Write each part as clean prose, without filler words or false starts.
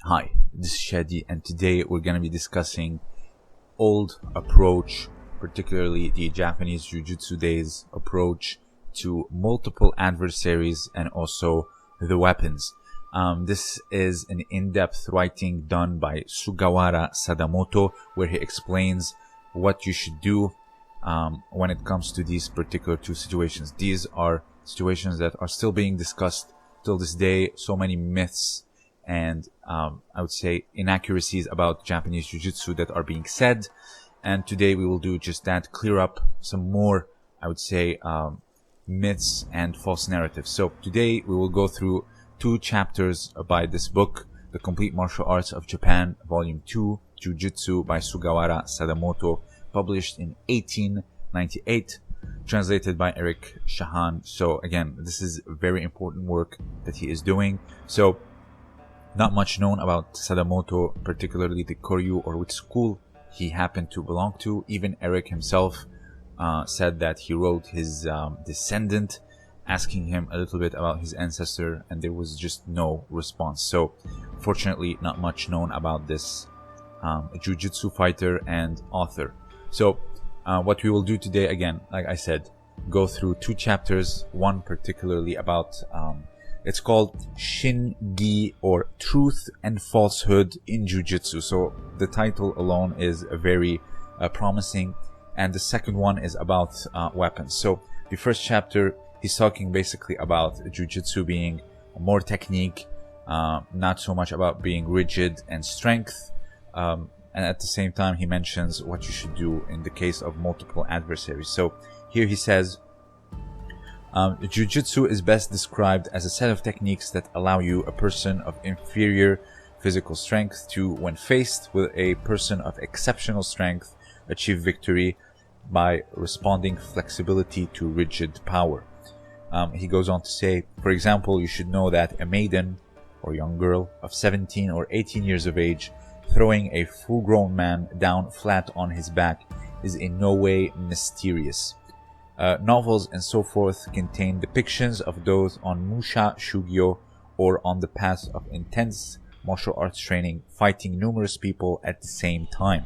Hi, this is Shadi, and today we're going to be discussing old approach, particularly the Japanese Jujutsu days approach to multiple adversaries and also the weapons. This is an in-depth writing done by Sugawara Sadamoto, where he explains what you should do when it comes to these particular two situations. These are situations that are still being discussed till this day. So many myths and I would say inaccuracies about Japanese Jiu-Jitsu that are being said. And today we will do just that, clear up some more, I would say, myths and false narratives. So today we will go through 2 chapters by this book, The Complete Martial Arts of Japan, Volume 2, Jiu-Jitsu by Sugawara Sadamoto, published in 1898, translated by Eric Shahan. So again, this is very important work that he is doing. So not much known about Sadamoto, particularly the Koryu or which school he happened to belong to. Even Eric himself said that he wrote his descendant, asking him a little bit about his ancestor, and there was just no response. So fortunately, not much known about this Jiu-Jitsu fighter and author. So what we will do today, again, like I said, go through 2 chapters, one particularly about it's called Shin-gi, or Truth and Falsehood in Jiu-Jitsu. So the title alone is very promising. And the second one is about weapons. So the first chapter, he's talking basically about Jiu-Jitsu being more technique, not so much about being rigid and strength. And at the same time, he mentions what you should do in the case of multiple adversaries. So here he says, Jiu-Jitsu is best described as a set of techniques that allow you, a person of inferior physical strength, to, when faced with a person of exceptional strength, achieve victory by responding flexibility to rigid power. He goes on to say, for example, you should know that a maiden or young girl of 17 or 18 years of age throwing a full-grown man down flat on his back is in no way mysterious. Novels and so forth contain depictions of those on Musha Shugyo or on the path of intense martial arts training, fighting numerous people at the same time.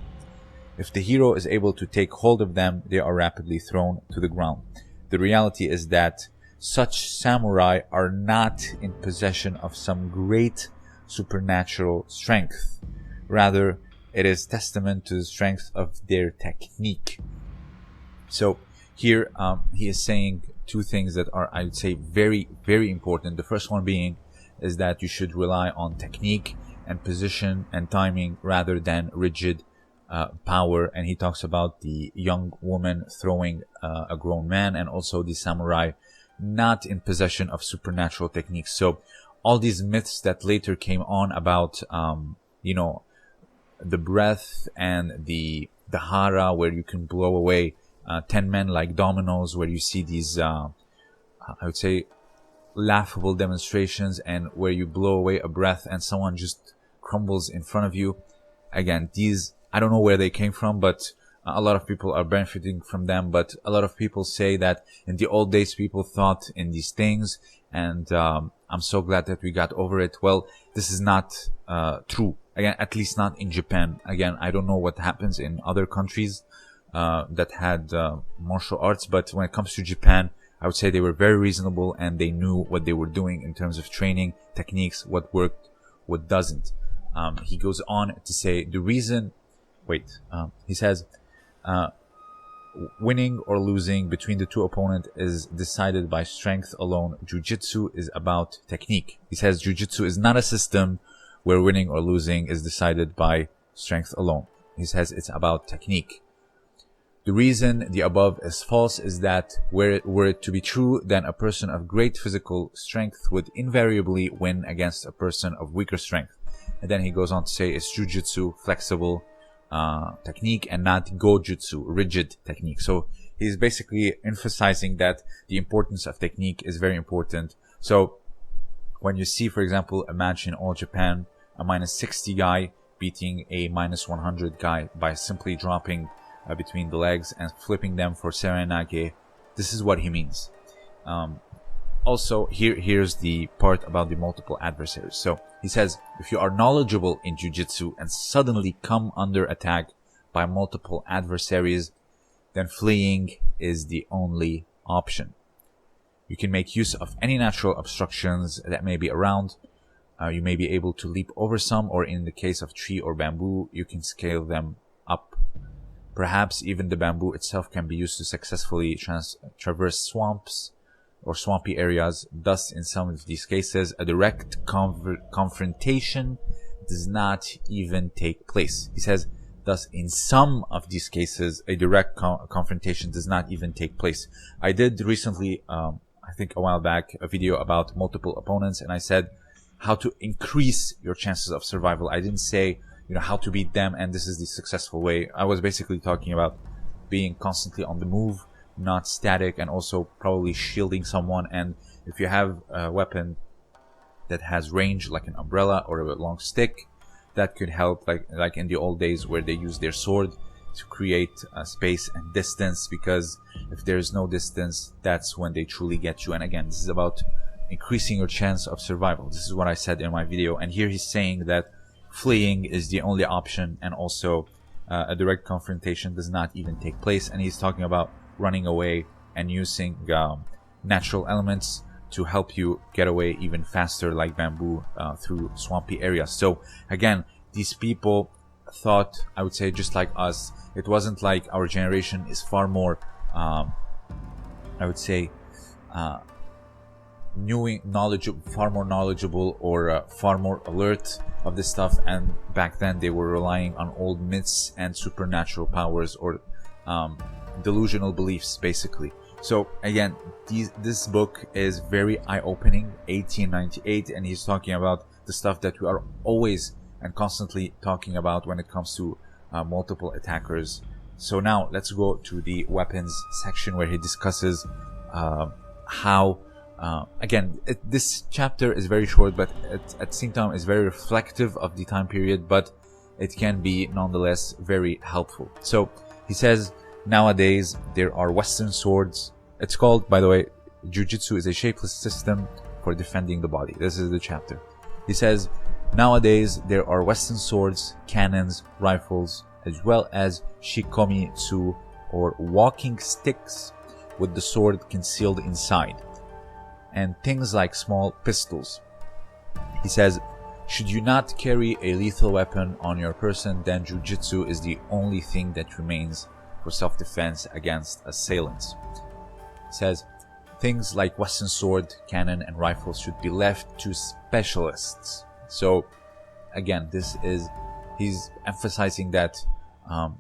If the hero is able to take hold of them, they are rapidly thrown to the ground. The reality is that such samurai are not in possession of some great supernatural strength. Rather, it is testament to the strength of their technique. So here he is saying 2 things that are, I would say, very, very important. The first one being is that you should rely on technique and position and timing rather than rigid power. And he talks about the young woman throwing a grown man, and also the samurai not in possession of supernatural techniques. So all these myths that later came on about the breath and the hara, where you can blow away 10 men like dominoes, where you see these I would say laughable demonstrations, and where you blow away a breath and someone just crumbles in front of you. Again, these, I don't know where they came from, but a lot of people are benefiting from them. But a lot of people say that in the old days people thought in these things, and I'm so glad that we got over it. Well, this is not true. Again, at least not in Japan. Again, I don't know what happens in other countries that had martial arts, but when it comes to Japan, I would say they were very reasonable, and they knew what they were doing in terms of training techniques, what worked, what doesn't. He goes on to say the reason, he says, winning or losing between the 2 opponents is decided by strength alone. Jiu-Jitsu is about technique. He says Jiu-Jitsu is not a system where winning or losing is decided by strength alone. He says it's about technique. The reason the above is false is that were it to be true, then a person of great physical strength would invariably win against a person of weaker strength. And then he goes on to say it's Jiu-Jitsu, flexible technique, and not Go-Jutsu, rigid technique. So he's basically emphasizing that the importance of technique is very important. So when you see, for example, a match in All Japan, a -60 guy beating a -100 guy by simply dropping between the legs and flipping them for serenage, this is what he means. also here's the part about the multiple adversaries. So he says, if you are knowledgeable in jiu-jitsu and suddenly come under attack by multiple adversaries, then fleeing is the only option. You can make use of any natural obstructions that may be around. You may be able to leap over some, or in the case of tree or bamboo, you can scale them up. Perhaps even the bamboo itself can be used to successfully traverse swamps or swampy areas. Thus, in some of these cases, a direct confrontation does not even take place. He says, thus, in some of these cases, a direct confrontation does not even take place. I did recently, I think a while back, a video about multiple opponents, and I said how to increase your chances of survival. I didn't say, how to beat them and this is the successful way. I was basically talking about being constantly on the move, not static, and also probably shielding someone. And if you have a weapon that has range, like an umbrella or a long stick, that could help, like in the old days where they used their sword to create space and distance, because if there's no distance, that's when they truly get you. And again, this is about increasing your chance of survival. This is what I said in my video. And here he's saying that fleeing is the only option, and also a direct confrontation does not even take place. And he's talking about running away and using natural elements to help you get away even faster, like bamboo, through swampy areas. So again, these people thought, I would say, just like us. It wasn't like our generation is far more, I would say, far more knowledgeable, or far more alert of this stuff. And back then they were relying on old myths and supernatural powers, or delusional beliefs, basically. So again, this book is very eye-opening, 1898, and he's talking about the stuff that we are always and constantly talking about when it comes to multiple attackers. So now let's go to the weapons section, where he discusses how again, this chapter is very short, but at the same time is very reflective of the time period, but it can be nonetheless very helpful. So he says, nowadays there are Western swords. It's called, by the way, Jujutsu is a shapeless system for defending the body. This is the chapter. He says, nowadays there are Western swords, cannons, rifles, as well as shikomitsu, or walking sticks with the sword concealed inside, and things like small pistols. He says, should you not carry a lethal weapon on your person, then Jujutsu is the only thing that remains for self-defense against assailants. He says, things like Western sword, cannon, and rifles should be left to specialists. So again, he's emphasizing that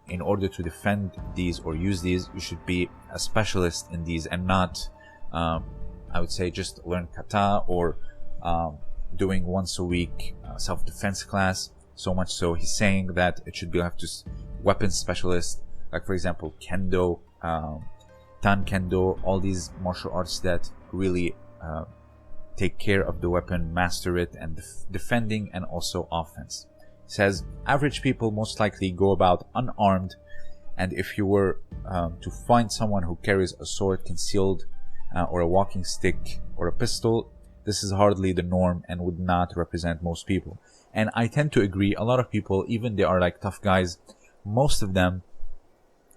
in order to defend these or use these, you should be a specialist in these, and not I would say just learn kata, or doing once a week self-defense class. So much so, he's saying that it should be left to weapons specialists, like for example kendo, tan kendo, all these martial arts that really take care of the weapon, master it, and defending and also offense. He says, average people most likely go about unarmed, and if you were to find someone who carries a sword concealed, or a walking stick, or a pistol, this is hardly the norm and would not represent most people. And I tend to agree. A lot of people, even they are like tough guys, most of them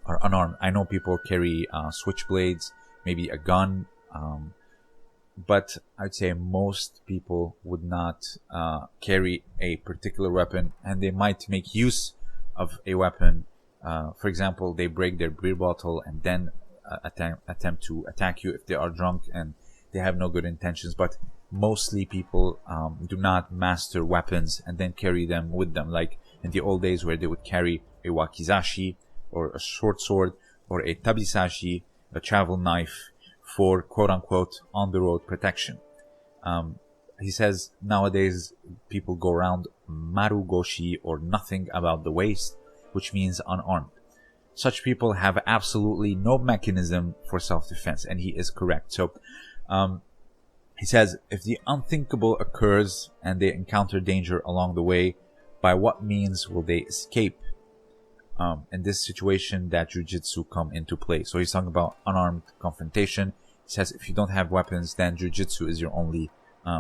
are unarmed. I know people carry switchblades, maybe a gun, but I'd say most people would not carry a particular weapon, and they might make use of a weapon. For example, they break their beer bottle and then attempt to attack you if they are drunk and they have no good intentions. But mostly people do not master weapons and then carry them with them, like in the old days where they would carry a wakizashi, or a short sword, or a tabisashi, a travel knife, for quote-unquote on-the-road protection. He says nowadays people go around marugoshi, or nothing about the waist, which means unarmed. Such people have absolutely no mechanism for self-defense, and he is correct. So he says, if the unthinkable occurs and they encounter danger along the way, by what means will they escape? In this situation that Jujutsu come into play. So he's talking about unarmed confrontation. He says if you don't have weapons, then jujitsu is your only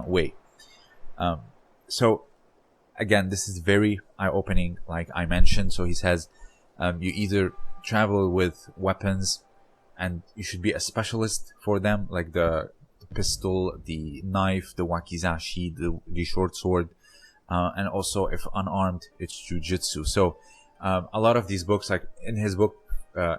way. So again, this is very eye-opening, like I mentioned. So he says you either travel with weapons, and you should be a specialist for them, like the pistol, the knife, the wakizashi, the short sword, and also if unarmed, it's jujitsu. So a lot of these books, like in his book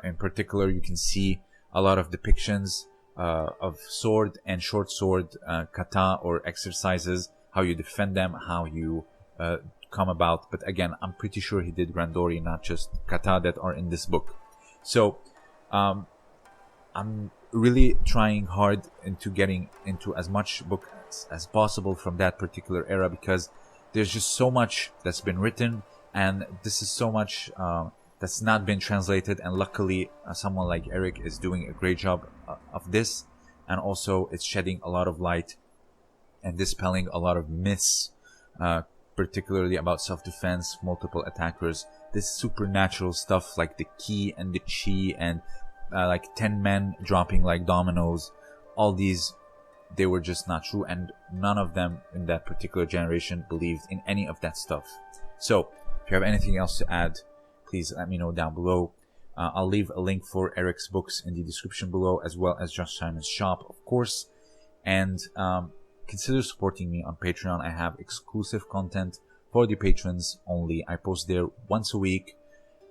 in particular, you can see a lot of depictions of sword and short sword kata, or exercises, how you defend them, how you come about. But again, I'm pretty sure he did randori, not just kata that are in this book. So I'm really trying hard into getting into as much books as possible from that particular era, because there's just so much that's been written, and this is so much that's not been translated. And luckily, someone like Eric is doing a great job of this, and also it's shedding a lot of light and dispelling a lot of myths, particularly about self-defense, multiple attackers, this supernatural stuff like the ki and the chi, and like 10 men dropping like dominoes. All these, they were just not true, and none of them in that particular generation believed in any of that stuff. So if you have anything else to add, please let me know down below. I'll leave a link for Eric's books in the description below, as well as Josh Simon's shop, of course. And consider supporting me on Patreon. I have exclusive content for the patrons only. I post there once a week,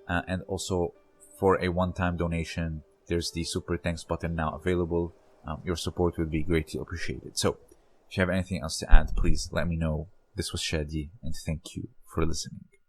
and also for a one-time donation, there's the super thanks button now available. Your support would be greatly appreciated. So if you have anything else to add, please let me know. This was Shadi, and thank you for listening.